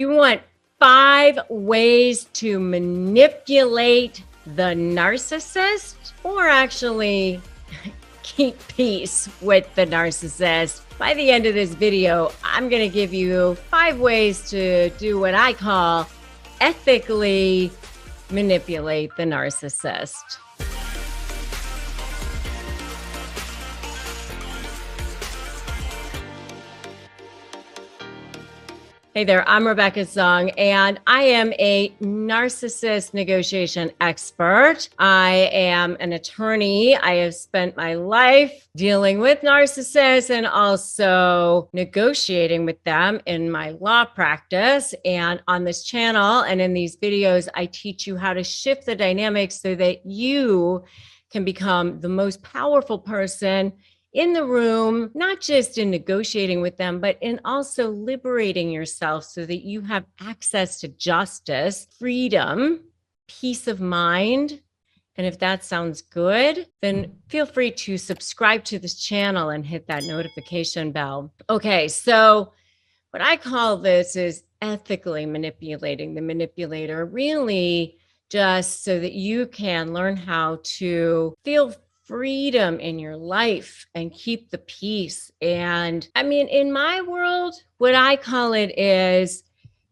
You want 5 ways to manipulate the narcissist, or actually keep peace with the narcissist. By the end of this video, I'm going to give you 5 ways to do what I call ethically manipulate the narcissist. Hey there, I'm Rebecca Zung, and I am a narcissist negotiation expert. I am an attorney. I have spent my life dealing with narcissists and also negotiating with them in my law practice. And on this channel and in these videos, I teach you how to shift the dynamics so that you can become the most powerful person in the room, not just in negotiating with them, but in also liberating yourself so that you have access to justice, freedom, peace of mind. And if that sounds good, then feel free to subscribe to this channel and hit that notification bell. Okay, so what I call this is ethically manipulating the manipulator, really just so that you can learn how to feel freedom in your life and keep the peace. And I mean, in my world, what I call it is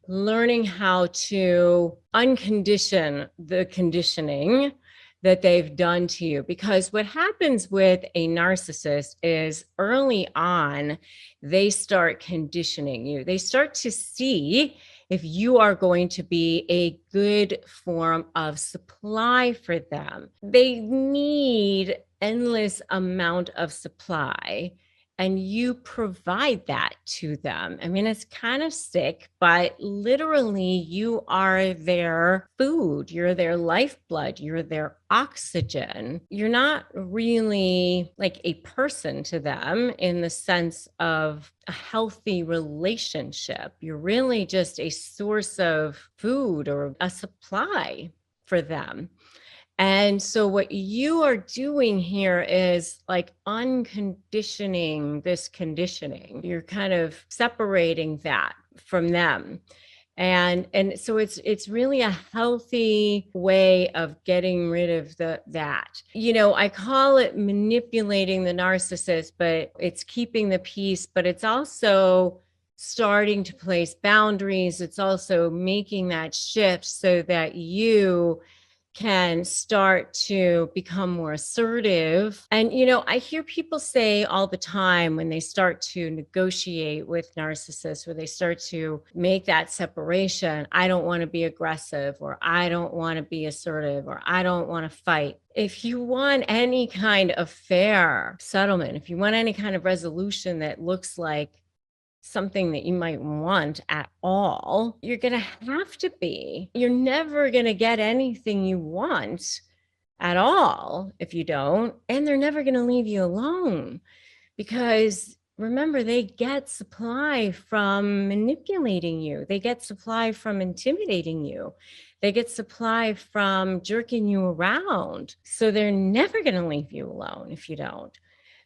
learning how to uncondition the conditioning that they've done to you. Because what happens with a narcissist is early on, they start conditioning you. They start to see if you are going to be a good form of supply for them. They need endless amount of supply, and you provide that to them. I mean, it's kind of sick, but literally you are their food, you're their lifeblood, you're their oxygen. You're not really like a person to them in the sense of a healthy relationship. You're really just a source of food or a supply for them. And so what you are doing here is like unconditioning this conditioning. You're kind of separating that from them. And so it's really a healthy way of getting rid of that. You know, I call it manipulating the narcissist, but it's keeping the peace, but it's also starting to place boundaries. It's also making that shift so that you can start to become more assertive. And, you know, I hear people say all the time when they start to negotiate with narcissists, or they start to make that separation, I don't want to be aggressive, or I don't want to be assertive, or I don't want to fight. If you want any kind of fair settlement, if you want any kind of resolution that looks like something that you might want at all, you're going to have to be. You're never going to get anything you want at all if you don't. And they're never going to leave you alone, because remember, they get supply from manipulating you. They get supply from intimidating you. They get supply from jerking you around. So they're never going to leave you alone if you don't.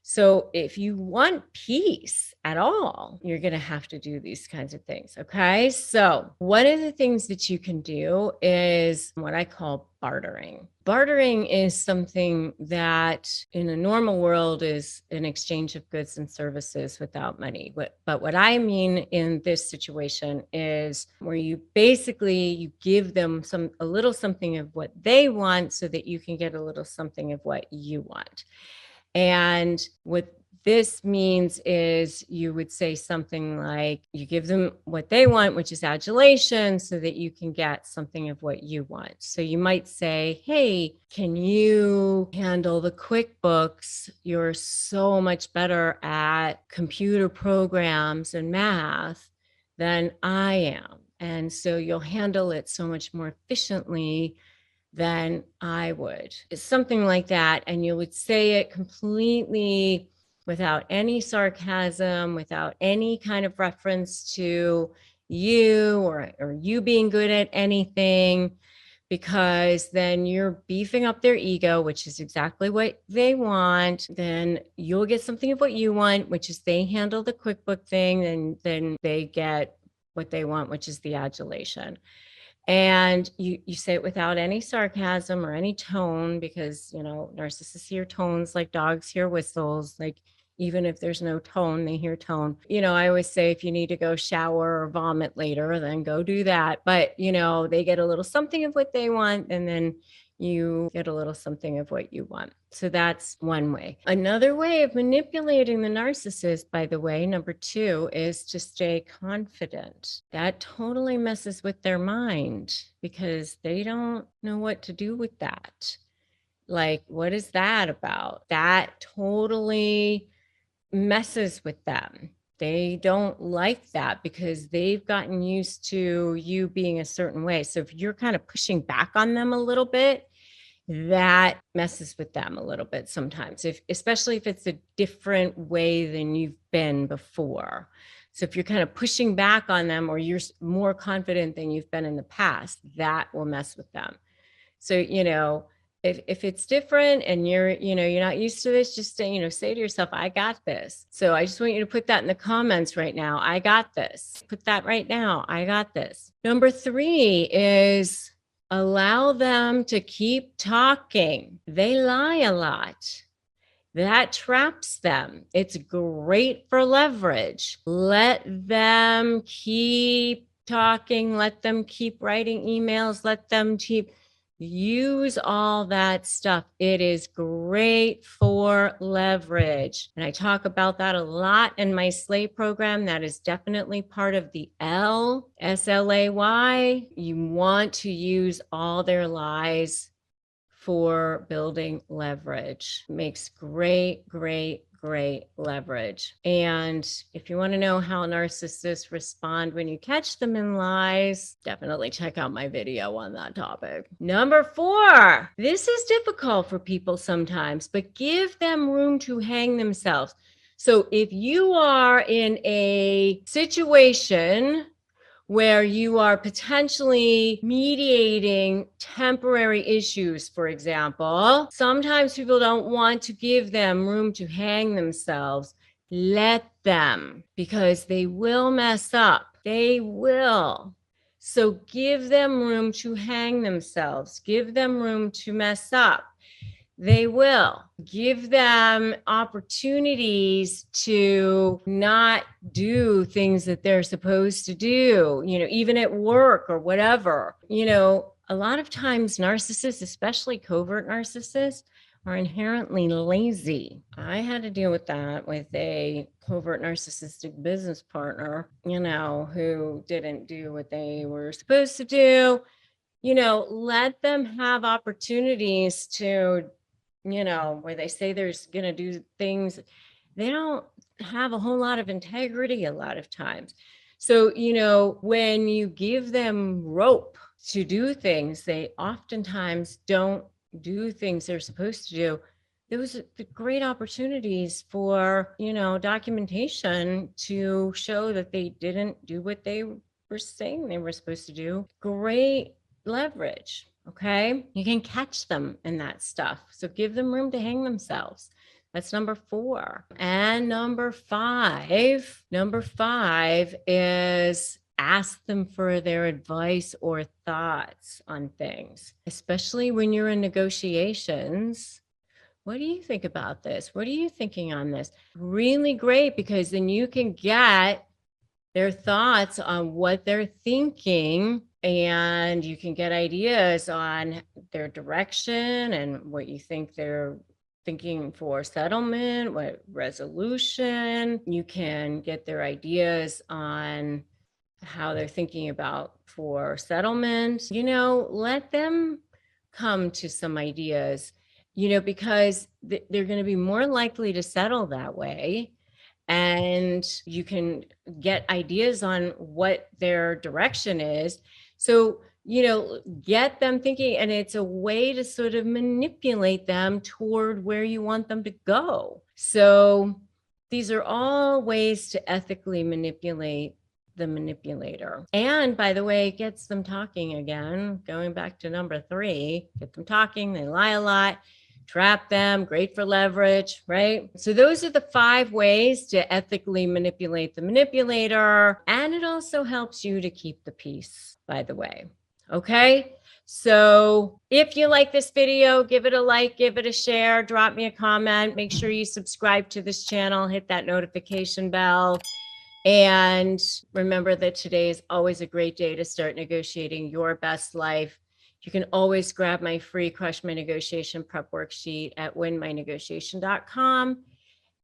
So if you want peace at all, you're going to have to do these kinds of things. Okay. So one of the things that you can do is what I call bartering. Bartering is something that in a normal world is an exchange of goods and services without money. But what I mean in this situation is where you basically give them a little something of what they want so that you can get a little something of what you want. And what this means is you would say something like you give them what they want, which is adulation, so that you can get something of what you want. So you might say, hey, can you handle the QuickBooks? You're so much better at computer programs and math than I am. And so you'll handle it so much more efficiently than I would. It's something like that. And you would say it completely without any sarcasm, without any kind of reference to you or you being good at anything, because then you're beefing up their ego, which is exactly what they want. Then you'll get something of what you want, which is they handle the QuickBook thing, and then they get what they want, which is the adulation. And you say it without any sarcasm or any tone, because, narcissists hear tones like dogs hear whistles. Like, even if there's no tone, they hear tone. I always say, if you need to go shower or vomit later, then go do that. But, they get a little something of what they want, and then you get a little something of what you want. So that's one way. Another way of manipulating the narcissist, by the way, number 2, is to stay confident. That totally messes with their mind, because they don't know what to do with that. Like, what is that about? That totally messes with them. They don't like that, because they've gotten used to you being a certain way. So if you're kind of pushing back on them a little bit, that messes with them a little bit sometimes, especially if it's a different way than you've been before. So if you're kind of pushing back on them, or you're more confident than you've been in the past, that will mess with them. So, if it's different and you're not used to this, just say, say to yourself, I got this. So I just want you to put that in the comments right now. I got this. Put that right now. I got this. Number 3 is allow them to keep talking. They lie a lot. That traps them. It's great for leverage. Let them keep talking. Let them keep writing emails. Let them use all that stuff. It is great for leverage. And I talk about that a lot in my Slay program. That is definitely part of the SLAY. You want to use all their lies for building leverage. Makes great leverage. And if you want to know how narcissists respond when you catch them in lies, definitely check out my video on that topic. Number 4, this is difficult for people sometimes, but give them room to hang themselves. So if you are in a situation where you are potentially mediating temporary issues, for example, sometimes people don't want to give them room to hang themselves. Let them, because they will mess up. They will. So give them room to hang themselves. Give them room to mess up. They will. Give them opportunities to not do things that they're supposed to do, even at work or whatever. A lot of times narcissists, especially covert narcissists, are inherently lazy. I had to deal with that with a covert narcissistic business partner, who didn't do what they were supposed to do. Let them have opportunities to, where they say there's going to do things. They don't have a whole lot of integrity a lot of times. So, when you give them rope to do things, they oftentimes don't do things they're supposed to do. Those are great opportunities for, documentation to show that they didn't do what they were saying they were supposed to do. Great leverage. Okay. You can catch them in that stuff. So give them room to hang themselves. That's number 4. And number 5 is ask them for their advice or thoughts on things, especially when you're in negotiations. What do you think about this? What are you thinking on this? Really great, because then you can get their thoughts on what they're thinking, and you can get ideas on their direction and what you think they're thinking for settlement, what resolution. You can get their ideas on how they're thinking about for settlement. Let them come to some ideas, because they're going to be more likely to settle that way. And you can get ideas on what their direction is. So, get them thinking, and it's a way to sort of manipulate them toward where you want them to go. So these are all ways to ethically manipulate the manipulator. And by the way, it gets them talking again. Going back to number 3, get them talking. They lie a lot. trap them, great for leverage, right? So those are the 5 ways to ethically manipulate the manipulator. And it also helps you to keep the peace, by the way. Okay. So if you like this video, give it a like, give it a share, drop me a comment. Make sure you subscribe to this channel, hit that notification bell. And remember that today is always a great day to start negotiating your best life. You can always grab my free Crush My Negotiation prep worksheet at winmynegotiation.com.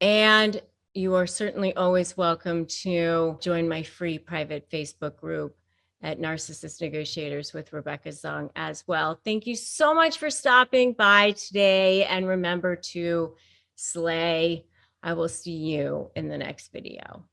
And you are certainly always welcome to join my free private Facebook group at Narcissist Negotiators with Rebecca Zung as well. Thank you so much for stopping by today. And remember to slay. I will see you in the next video.